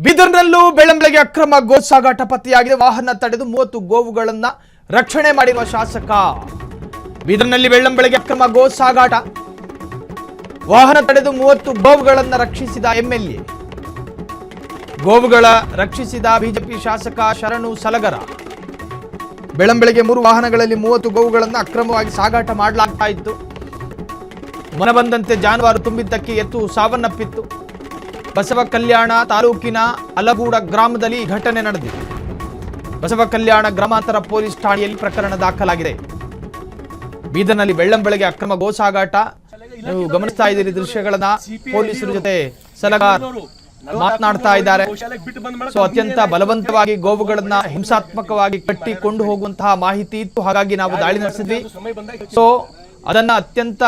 ಬೀದರ್ನಲ್ಲೂ ಬೆಳ್ಳಂಬೆಳಗ್ಗೆ ಅಕ್ರಮ ಗೋ ಸಾಗಾಟ ಪತ್ತೆಯಾಗಿದೆ. ವಾಹನ ತಡೆದು 30 ಗೋವುಗಳನ್ನು ರಕ್ಷಣೆ ಮಾಡಿರುವ ಶಾಸಕ. ಬೀದರ್ನಲ್ಲಿ ಬೆಳ್ಳಂಬೆಳಗ್ಗೆ ಅಕ್ರಮ ಗೋ ಸಾಗಾಟ, ವಾಹನ ತಡೆದು 30 ಗೋವುಗಳನ್ನು ರಕ್ಷಿಸಿದ ಎಂಎಲ್ಎ. ಗೋವುಗಳ ರಕ್ಷಿಸಿದ ಬಿಜೆಪಿ ಶಾಸಕ ಶರಣು ಸಲಗರ. ಬೆಳ್ಳಂಬೆಳಗ್ಗೆ 3 ವಾಹನಗಳಲ್ಲಿ 30 ಗೋವುಗಳನ್ನು ಅಕ್ರಮವಾಗಿ ಸಾಗಾಟ ಮಾಡಲಾಗ್ತಾ ಇತ್ತು. ಮನಬಂದಂತೆ ಜಾನುವಾರು ತುಂಬಿದ್ದಕ್ಕೆ ಎತ್ತು ಸಾವನ್ನಪ್ಪಿತ್ತು. ಬಸವ ಕಲ್ಯಾಣ ತಾಲೂಕಿನ ಅಲಗೂಡ ಗ್ರಾಮದಲ್ಲಿ ಘಟನೆ ನಡೆದಿದೆ. ಬಸವ ಕಲ್ಯಾಣ ಗ್ರಾಮಾಂತರ ಪೊಲೀಸ್ ಠಾಣೆಯಲ್ಲಿ ಪ್ರಕರಣ ದಾಖಲಾಗಿದೆ. ಬೀದರ್ನಲ್ಲಿ ಬೆಳ್ಳಂಬೆಳಗ್ಗೆ ಅಕ್ರಮ ಗೋ ಸಾಗಾಟ, ನೀವು ಗಮನಿಸ್ತಾ ಇದ್ದೀರಿ ದೃಶ್ಯಗಳನ್ನ. ಪೊಲೀಸರ ಜೊತೆ ಸಲಗಾರ್ ಮಾತನಾಡ್ತಾ ಇದ್ದಾರೆ. ಸೊ ಅತ್ಯಂತ ಬಲವಂತವಾಗಿ ಗೋವುಗಳನ್ನ ಹಿಂಸಾತ್ಮಕವಾಗಿ ಕಟ್ಟಿಕೊಂಡು ಹೋಗುವಂತಹ ಮಾಹಿತಿ ಇತ್ತು, ಹಾಗಾಗಿ ನಾವು ದಾಳಿ ನಡೆಸಿದ್ವಿ. ಸೊ ಅದನ್ನ ಅತ್ಯಂತ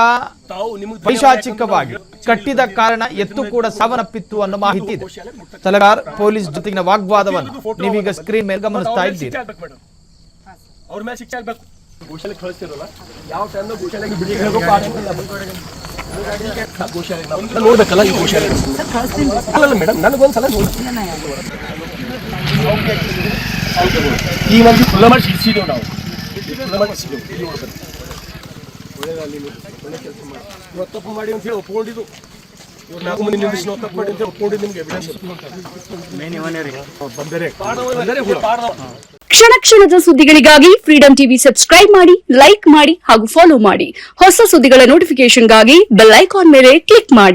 ಪೈಶಾಚಿಕವಾಗಿ ಕಟ್ಟಿದ ಕಾರಣ ಎತ್ತು ಕೂಡ ಸಾವನ್ನಪ್ಪಿತ್ತು ಅನ್ನೋ ಮಾಹಿತಿ ಇದೆ. ಸಲಗಾರ್ ಪೊಲೀಸ್ ಜೊತೆಗಿನ ವಾಗ್ವಾದವನ್ನು ನೀವೀಗ ಸ್ಕ್ರೀನ್ ಮೇಲೆ ಗಮನಿಸ್ತಾ ಇದ್ದೀರಿ. ನೋಡ್ಬೇಕಲ್ಲ ಈ ಗೋಶಾಲೆ ಅಲ್ಲ ಮೇಡಮ್, ನನಗೊಂದ್ಸಲ ಈ ಒಂದು ಫುಲ್ಲ ಮಾಡಿ ಸಿಕ್ಸಿದ್ದೇವೆ ನಾವು. ತಪ್ಪು ಮಾಡಿ ಅಂತ ಹೇಳಿ ಒಪ್ಕೊಂಡಿದ್ದು, ಇವ್ರು 4 ಮಂದಿ ನಿಲ್ಲಿಸಿ ನಾವು ತಪ್ಪು ಮಾಡಿ ಅಂತ ಒಪ್ಕೊಂಡಿದ್ದು. ನಿಮ್ಗೆ ಎವಿಡೆನ್ಸ್ ಕ್ಷಣ ಕ್ಷಣದ ಸುದ್ದಿಗಳಿಗಾಗಿ ಫ್ರೀಡಂ ಟಿವಿ ಸಬ್ಸ್ಕ್ರೈಬ್ ಮಾಡಿ, ಲೈಕ್ ಮಾಡಿ ಹಾಗೂ ಫಾಲೋ ಮಾಡಿ. ಹೊಸ ಸುದ್ದಿಗಳ ನೋಟಿಫಿಕೇಶನ್ಗಾಗಿ ಬೆಲ್ ಐಕಾನ್ ಮೇಲೆ ಕ್ಲಿಕ್ ಮಾಡಿ.